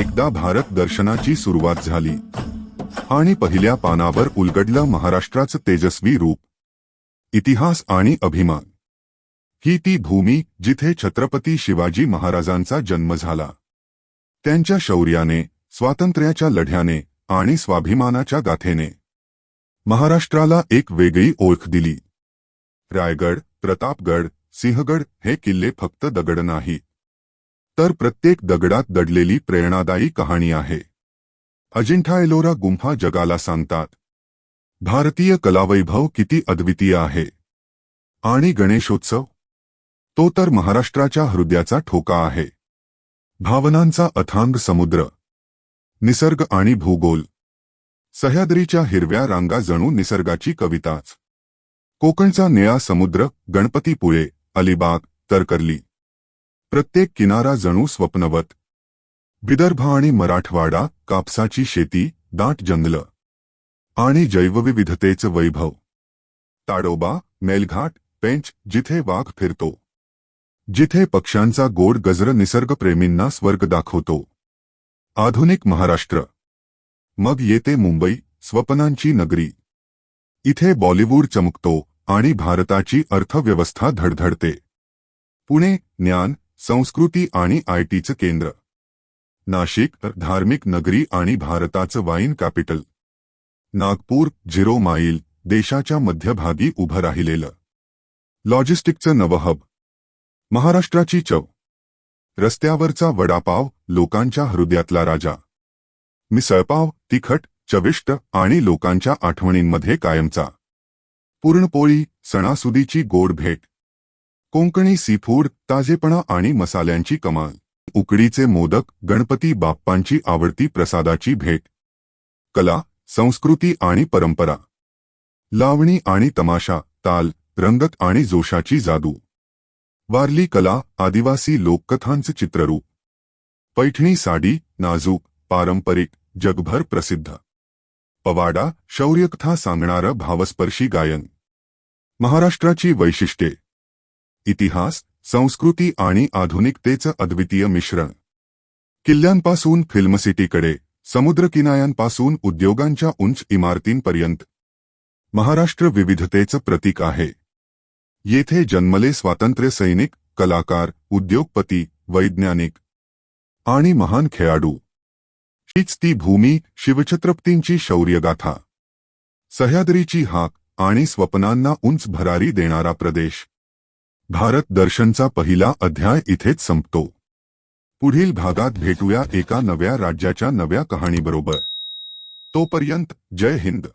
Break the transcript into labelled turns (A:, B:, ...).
A: एकदा भारत दर्शनाची सुरुवात झाली आणि पहिल्या पानावर उलगडलं महाराष्ट्राचं तेजस्वी रूप, इतिहास आणि अभिमान। ही ती भूमी जिथे छत्रपती शिवाजी महाराजांचा जन्म झाला। त्यांच्या शौर्याने, स्वातंत्र्याच्या लढ्याने आणि स्वाभिमानाच्या गाथेने महाराष्ट्राला एक वेगळी ओळख दिली। रायगड, प्रतापगड, सिंहगड हे किल्ले फक्त दगड नाहीत, तर प्रत्येक दगडात दडलेली प्रेरणादायी कहाणी आहे। अजिंठा-एलोरा गुंफा जगाला सांगतात भारतीय कलावैभव किती अद्वितीय आहे। आणि गणेशोत्सव, तो तर महाराष्ट्राच्या हृदयाचा ठोका आहे। भावनांचा अथांग समुद्र, निसर्ग आणि भूगोल, सह्याद्रीच्या हिरव्या रांगा जणू निसर्गाची कविताच। कोकणचा निळा समुद्र, गणपतीपुळे, अलिबाग, तरकर्ली, प्रत्येक किनारा जणू स्वप्नवत। विदर्भ आणि मराठवाडा, कापसाची शेती, दाट जंगलं आणि जैवविविधतेचं वैभव। ताडोबा, मेलघाट, पेंच, जिथे वाघ फिरतो, जिथे पक्ष्यांचा गोड गजर निसर्गप्रेमींना स्वर्ग दाखवतो। आधुनिक महाराष्ट्र, मग येते मुंबई, स्वप्नांची नगरी। इथे बॉलिवूड चमकतो आणि भारताची अर्थव्यवस्था धडधडते। पुणे, ज्ञान, संस्कृती आणि आयटीचं केंद्र। नाशिक, धार्मिक नगरी आणि भारताचं wine capital. Nagpur, zero mile, देशाच्या मध्यभागी उभं राहिलेलं लॉजिस्टिकचं नवं हब। महाराष्ट्राची चव, रस्त्यावरचा वडापाव, लोकांच्या हृदयातला राजा। मिसळपाव, तिखट, चविष्ट आणि लोकांच्या आठवणींमध्ये कायमचा। पुरणपोळी, सणासुदीची गोड भेट। कोंकणी सीफूड, ताजेपणा आणि मसाल्यांची कमाल। उकडीचे मोदक, गणपती बाप्पांची आवडती प्रसादाची भेट। कला, संस्कृती आणि परंपरा, लावणी आणि तमाशा, ताल, रंगत आणि जोशाची जादू। वारली कला, आदिवासी लोककथांचं चित्ररूप। पैठणी साडी, नाजूक, पारंपरिक, जगभर प्रसिद्ध। पवाडा, शौर्यकथा सांगणारं भावस्पर्शी गायन। महाराष्ट्राची वैशिष्ट्ये, इतिहास, संस्कृती आणि आधुनिकतेचं अद्वितीय मिश्रण। किल्ल्यांपासून फिल्मसिटीकडे, समुद्रकिनाऱ्यांपासून उद्योगांच्या उंच इमारतींपर्यंत महाराष्ट्र विविधतेचं प्रतीक आहे। येथे जन्मले स्वातंत्र्य सैनिक, कलाकार, उद्योगपती, वैज्ञानिक आणि महान खेळाडू। हीच ती भूमी, शिवछत्रपतींची शौर्यगाथा, सह्याद्रीची हाक आणि स्वप्नांना उंच भरारी देणारा प्रदेश। भारत दर्शनचा पहिला अध्याय इथेच संपतो। पुढील भागात भेटूया एका नव्या राज्याच्या नव्या कहाणीबरोबर। तोपर्यंत जय हिंद।